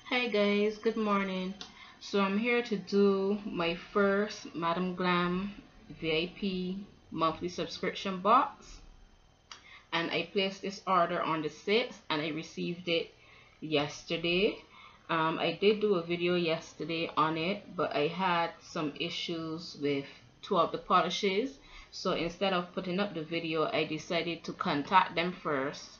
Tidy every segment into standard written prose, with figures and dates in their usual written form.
Hi guys, good morning. So I'm here to do my first MadamGlam VIP monthly subscription box, and I placed this order on the 6th and I received it yesterday. I did do a video yesterday on it, but I had some issues with two of the polishes, so instead of putting up the video I decided to contact them first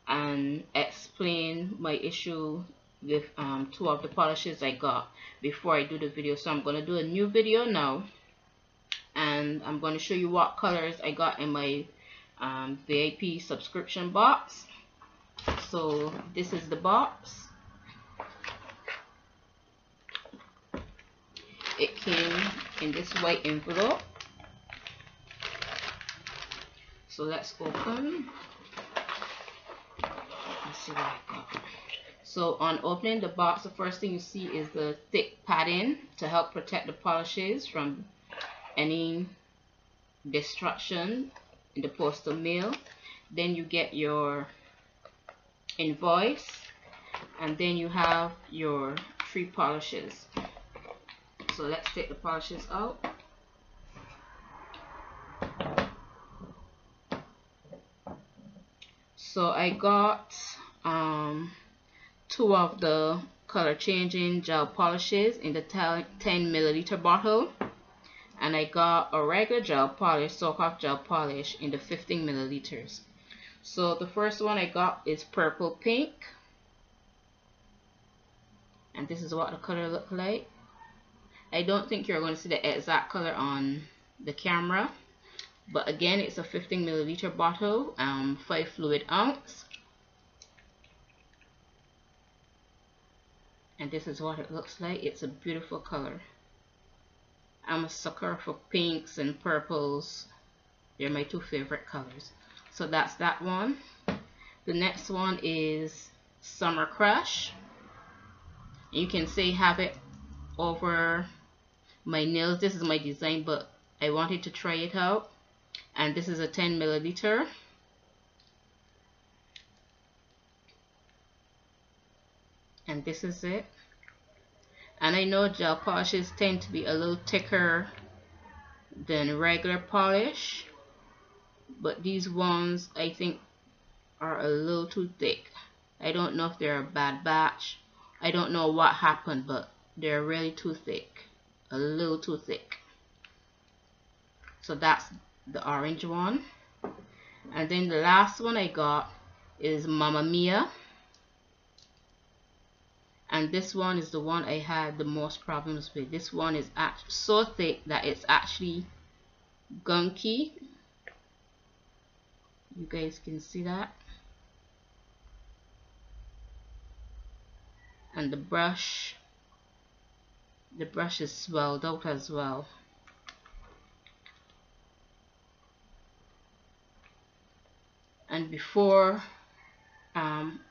and explain my issue with two of the polishes I got before I do the video. So I'm going to do a new video now, and I'm going to show you what colors I got in my VIP subscription box. So this is the box. It came in this white envelope. So let's open. Let's see what I got. So on opening the box, the first thing you see is the thick padding to help protect the polishes from any destruction in the postal mail. Then you get your invoice, and then you have your 3 polishes. So let's take the polishes out. So I got 2 of the color changing gel polishes in the 10 milliliter bottle, and I got a regular gel polish, soak off gel polish in the 15 milliliters. So the first one I got is purple pink, and this is what the color looks like. I don't think you're going to see the exact color on the camera, but again, it's a 15 milliliter bottle, 5 fluid ounce. And this is what it looks like. It's a beautiful color. I'm a sucker for pinks and purples. They're my 2 favorite colors. So that's that one. The next one is Summer Crush. You can say have it over my nails. This is my design, but I wanted to try it out. And this is a 10 milliliter. And this is it. And I know gel polishes tend to be a little thicker than regular polish, but these ones I think are a little too thick. I don't know if they're a bad batch. I don't know what happened, but they're really too thick, a little too thick. So that's the orange one. And then the last one I got is Mamma Mia. And this one is the one I had the most problems with. This one is so thick that it's actually gunky. You guys can see that. And the brush is swelled out as well. And before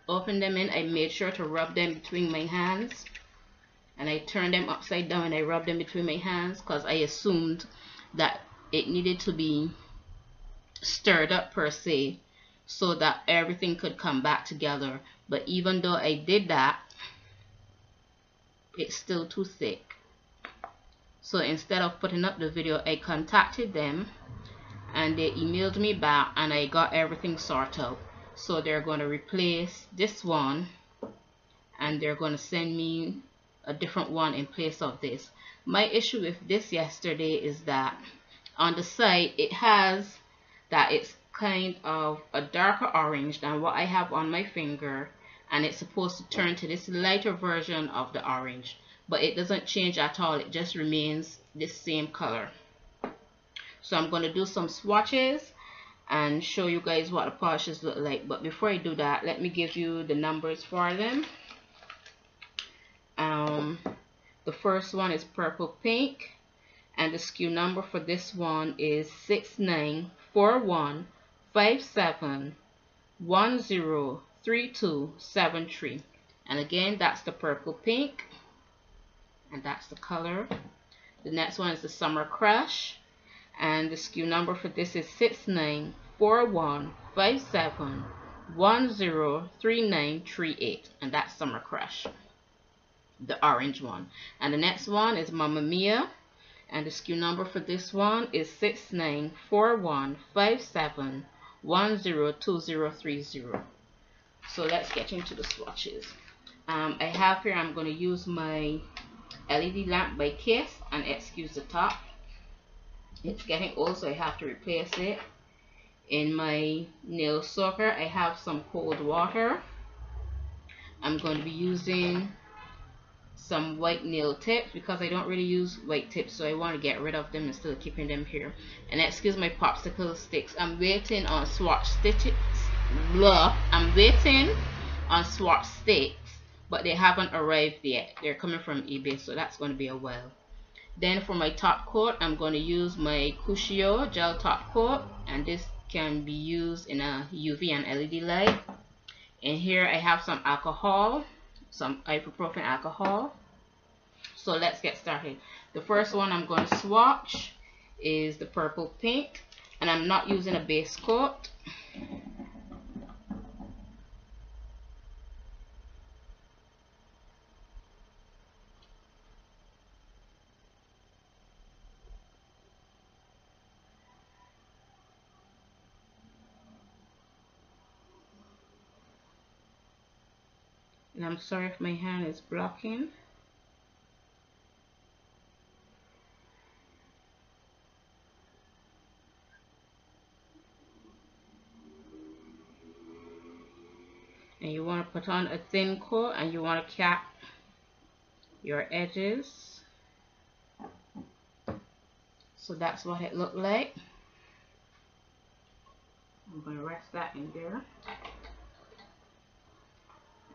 open them in, I made sure to rub them between my hands, and I turned them upside down and I rubbed them between my hands because I assumed that it needed to be stirred up per se so that everything could come back together. But even though I did that, it's still too thick. So instead of putting up the video, I contacted them and they emailed me back and I got everything sorted out. So they're going to replace this one and they're going to send me a different one in place of this. My issue with this yesterday is that on the side it has that it's kind of a darker orange than what I have on my finger, and it's supposed to turn to this lighter version of the orange, but it doesn't change at all. It just remains this same color. So I'm going to do some swatches and show you guys what the polishes look like. But before I do that, let me give you the numbers for them. The first one is purple pink, and the SKU number for this one is 694157103273. And again, that's the purple pink, and that's the color. The next one is the Summer Crush, and the SKU number for this is 694157103938, and that's Summer Crush. the orange one. And the next one is Mamma Mia, and the SKU number for this one is 694157102030. So let's get into the swatches. I have here, I'm going to use my LED lamp by Kiss, and excuse the top, it's getting old, so I have to replace it. In my nail soaker, I have some cold water. I'm going to be using some white nail tips because I don't really use white tips, so I want to get rid of them instead of keeping them here. And excuse my popsicle sticks. I'm waiting on swatch stitches. I'm waiting on swatch sticks, but they haven't arrived yet. They're coming from eBay, so that's going to be a while. Then for my top coat, I'm going to use my Cuscio gel top coat, and this can be used in a UV and LED light. And here I have some alcohol, some ibuprofen alcohol. So let's get started. The first one I'm going to swatch is the purple pink, and I'm not using a base coat. And I'm sorry if my hand is blocking. And you want to put on a thin coat, and you want to cap your edges. So that's what it looked like. I'm going to rest that in there.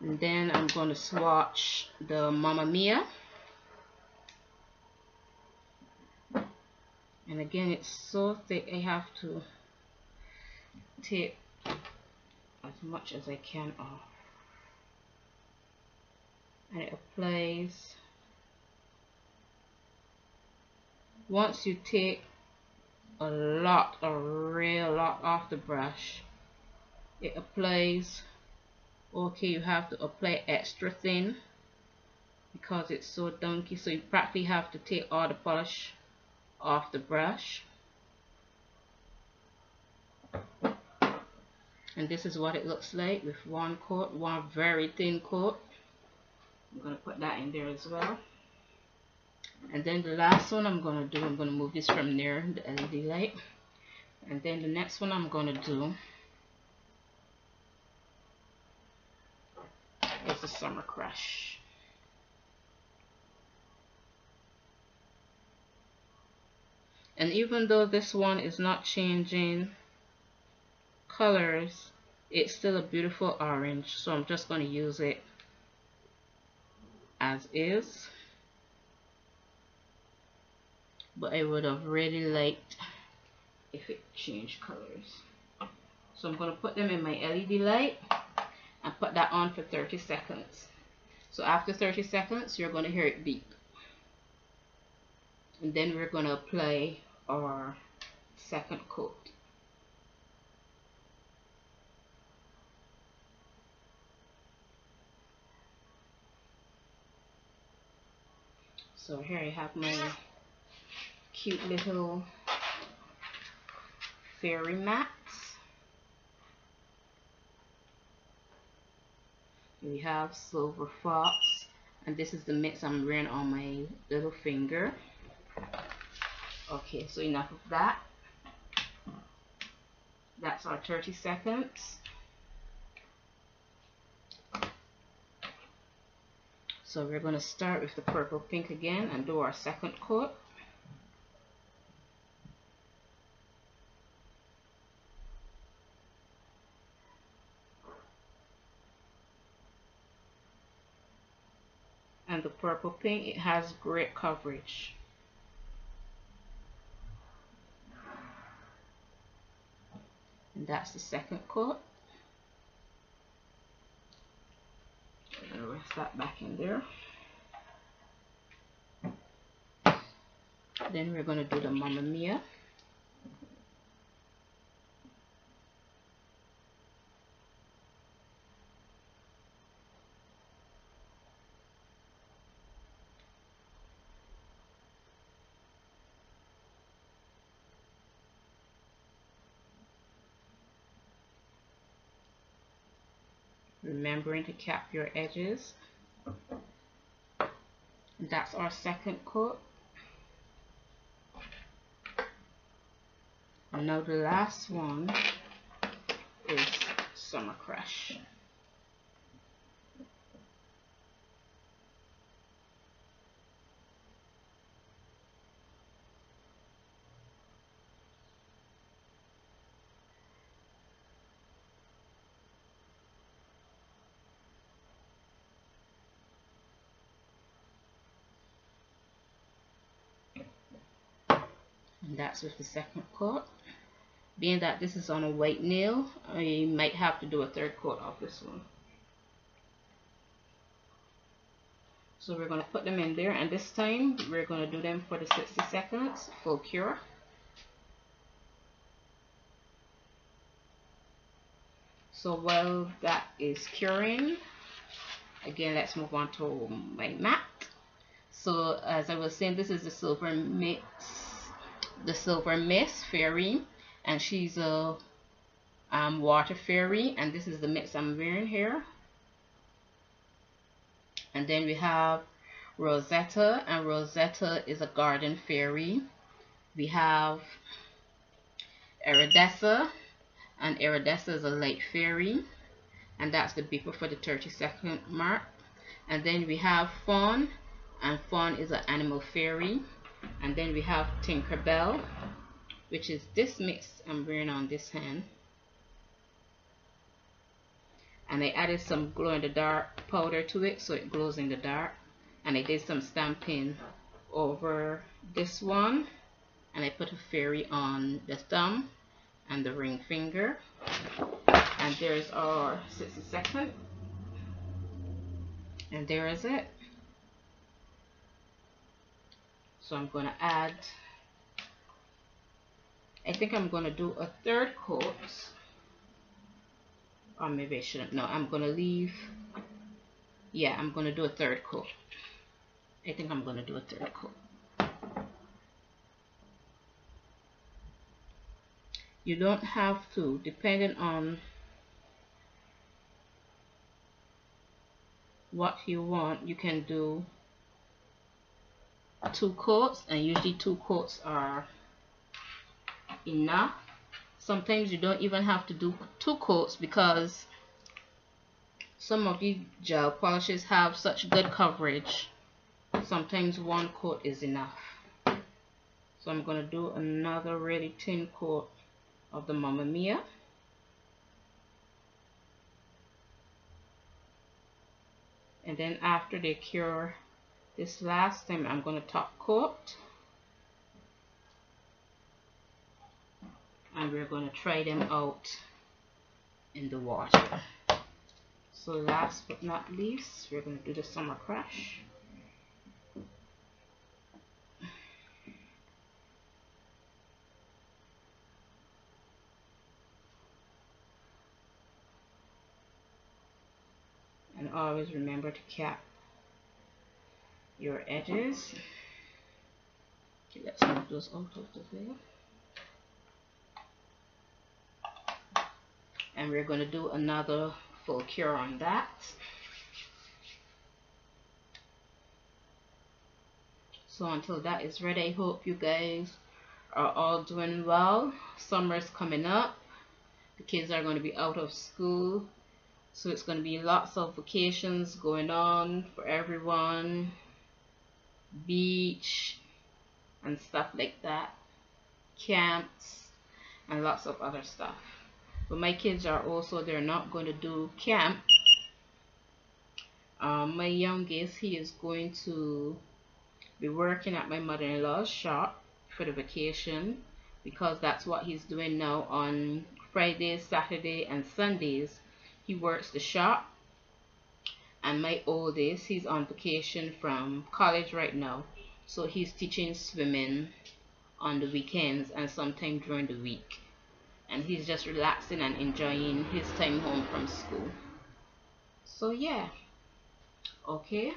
And then I'm going to swatch the Mamma Mia. And again, it's so thick, I have to take as much as I can off. And it applies. Once you take a real lot off the brush, it applies. Okay, you have to apply extra thin because it's so dunky, so you practically have to take all the polish off the brush. And this is what it looks like with one coat, one very thin coat. I'm going to put that in there as well. And then the last one I'm going to do, I'm going to move this from near the LED light. And then the next one I'm going to do is the Summer Crush. And even though this one is not changing colors, it's still a beautiful orange, so I'm just going to use it as is. But I would have really liked if it changed colors. So I'm going to put them in my LED light and put that on for 30 seconds. So after 30 seconds, you're going to hear it beep. And then we're going to apply our second coat. So here I have my cute little fairy mats. We have Silver Fox, and this is the mix I'm wearing on my little finger. Okay, so enough of that. That's our 30 seconds. So we're going to start with the purple pink again and do our second coat. And the purple pink, it has great coverage. And that's the second coat. I'm going to rest that back in there. Then we're going to do the Mamma Mia. remembering to cap your edges. That's our second coat. And now the last one is Summer Crash. And that's with the second coat. Being that this is on a white nail, I might have to do a third coat of this one. So we're going to put them in there, and this time we're going to do them for the 60 seconds full cure. So while that is curing, again, let's move on to my matte. So as I was saying, this is the Silver Mist Fairy, and she's a water fairy, and this is the mix I'm wearing here. And then we have Rosetta, and Rosetta is a garden fairy. We have Iridessa, and Iridessa is a light fairy, and that's the beeper for the 30-second mark. And then we have Fawn, and Fawn is an animal fairy. And then we have Tinkerbell, which is this mix I'm wearing on this hand. And I added some glow in the dark powder to it so it glows in the dark. And I did some stamping over this one. And I put a fairy on the thumb and the ring finger. And there's our 60 second. And there is it. So I'm going to add, I think I'm going to do a third coat, or maybe I shouldn't. No, I'm going to leave, yeah, I'm going to do a third coat. I think I'm going to do a third coat. You don't have to, depending on what you want, you can do 2 coats, and usually 2 coats are enough. Sometimes you don't even have to do 2 coats because some of these gel polishes have such good coverage. Sometimes 1 coat is enough. So I'm going to do another really thin coat of the Mamma Mia. And then after they cure this last time, I'm going to top coat, and we're going to try them out in the water. So last but not least, we're going to do the Summer Crash. And always remember to cap your edges. Okay, let's move those out of the way. And we're going to do another full cure on that. So until that is ready, I hope you guys are all doing well. Summer's coming up. The kids are going to be out of school, so it's going to be lots of vacations going on for everyone. Beach and stuff like that, camps and lots of other stuff. But my kids are also, they're not going to do camp. My youngest, he is going to be working at my mother-in-law's shop for the vacation, because that's what he's doing now on Fridays, Saturday and Sundays. He works the shop. And my oldest, he's on vacation from college right now, so he's teaching swimming on the weekends and sometime during the week, and he's just relaxing and enjoying his time home from school. So yeah, okay,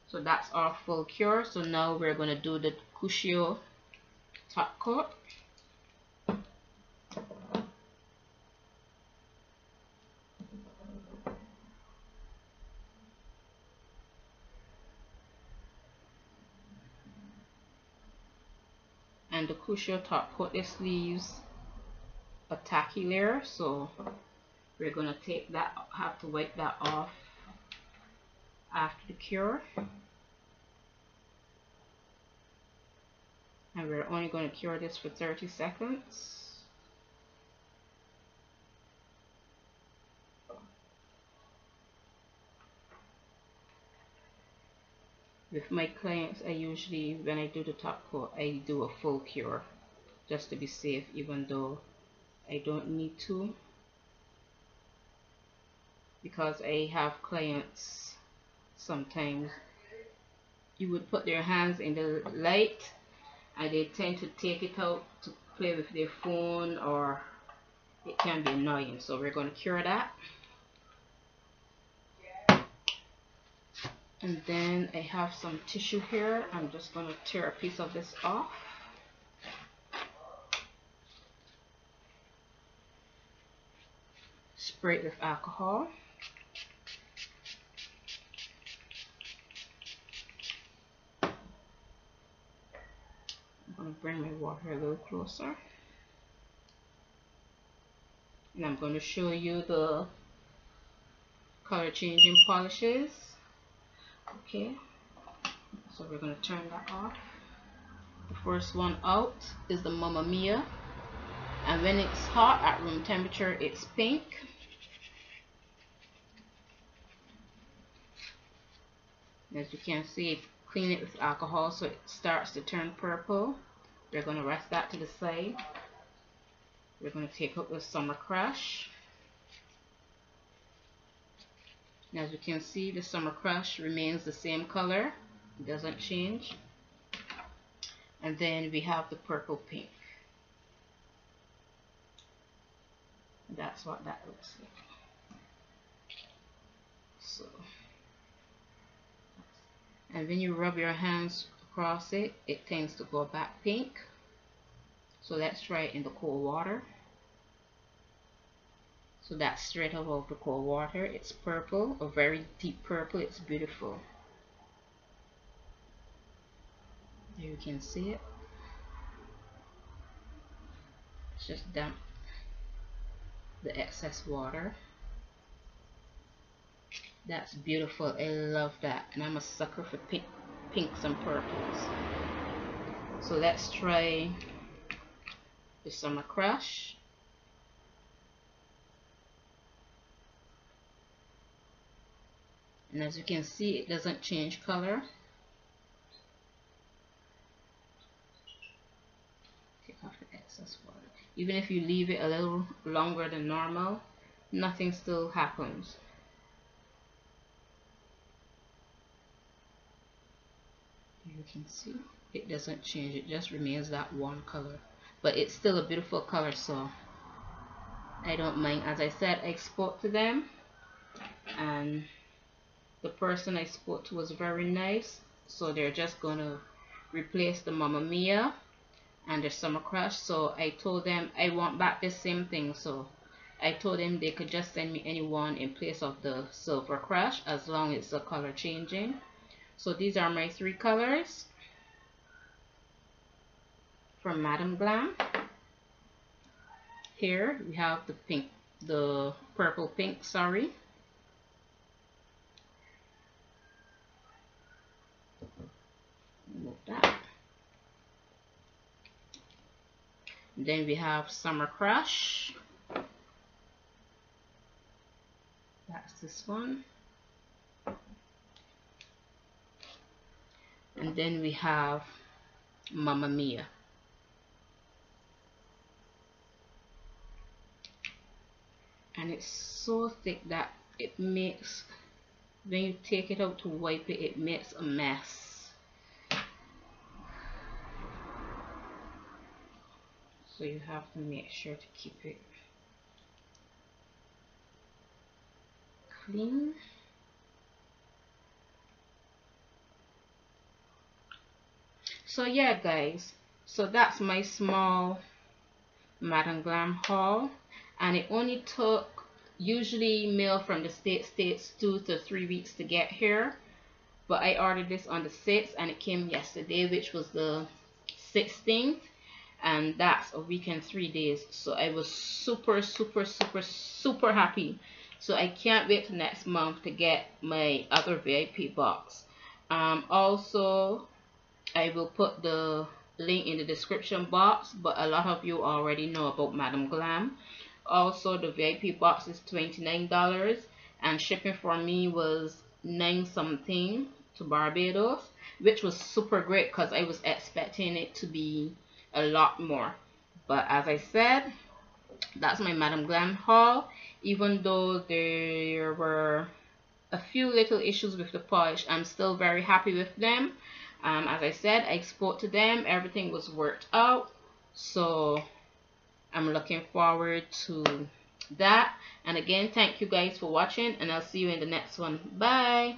so that's our full cure. So now we're going to do the Cuscio top coat. And the crucial top coat, this leaves a tacky layer, so we're gonna take that, have to wipe that off after the cure. And we're only going to cure this for 30 seconds. With my clients, I usually, when I do the top coat, I do a full cure just to be safe, even though I don't need to, because I have clients sometimes you would put their hands in the light and they tend to take it out to play with their phone, or it can be annoying. So we're going to cure that. And then I have some tissue here. I'm just going to tear a piece of this off. Spray it with alcohol. I'm going to bring my water a little closer. And I'm going to show you the color changing polishes. Okay, so we're going to turn that off. The first one out is the Mamma Mia, and when it's hot at room temperature, it's pink. As you can see, clean it with alcohol so it starts to turn purple. We're going to rest that to the side. We're going to take out the Summer Crush. And as you can see, the Summer Crush remains the same color. It doesn't change. And then we have the Purple Pink. That's what that looks like. So, and when you rub your hands across it, it tends to go back pink. So let's try it in the cold water. So that's straight out of the cold water. It's purple, a very deep purple. It's beautiful. There you can see it. It's just damp the excess water. That's beautiful. I love that, and I'm a sucker for pinks and purples. So let's try the Summer Crush. And as you can see, it doesn't change color. Take off the excess water. Even if you leave it a little longer than normal, nothing still happens. You can see it doesn't change, it just remains that one color, but it's still a beautiful color, so I don't mind. As I said, I spoke to them, and the person I spoke to was very nice, so they're just gonna replace the Mamma Mia and the Summer Crush. So I told them I want back the same thing, so I told them they could just send me any one in place of the Silver Crush, as long as the color changing. So these are my 3 colors from MadamGlam. Here we have the pink, the purple pink, sorry. Move that. And then we have Summer Crush. That's this one. And then we have Mamma Mia. And it's so thick that it makes, when you take it out to wipe it, it makes a mess. So you have to make sure to keep it clean. So yeah guys, so that's my small MadamGlam haul, and it only took, usually mail from the States 2 to 3 weeks to get here, but I ordered this on the 6th and it came yesterday, which was the 16th. and that's a week and 3 days. So I was super happy. So I can't wait till next month to get my other VIP box. Also, I will put the link in the description box, but a lot of you already know about MadamGlam. Also, the VIP box is $29, and shipping for me was 9 something to Barbados, which was super great because I was expecting it to be a lot more. But as I said, that's my MadamGlam haul. Even though there were a few little issues with the polish, I'm still very happy with them. As I said, I spoke to them, everything was worked out, so I'm looking forward to that. And again, thank you guys for watching, and I'll see you in the next one. Bye.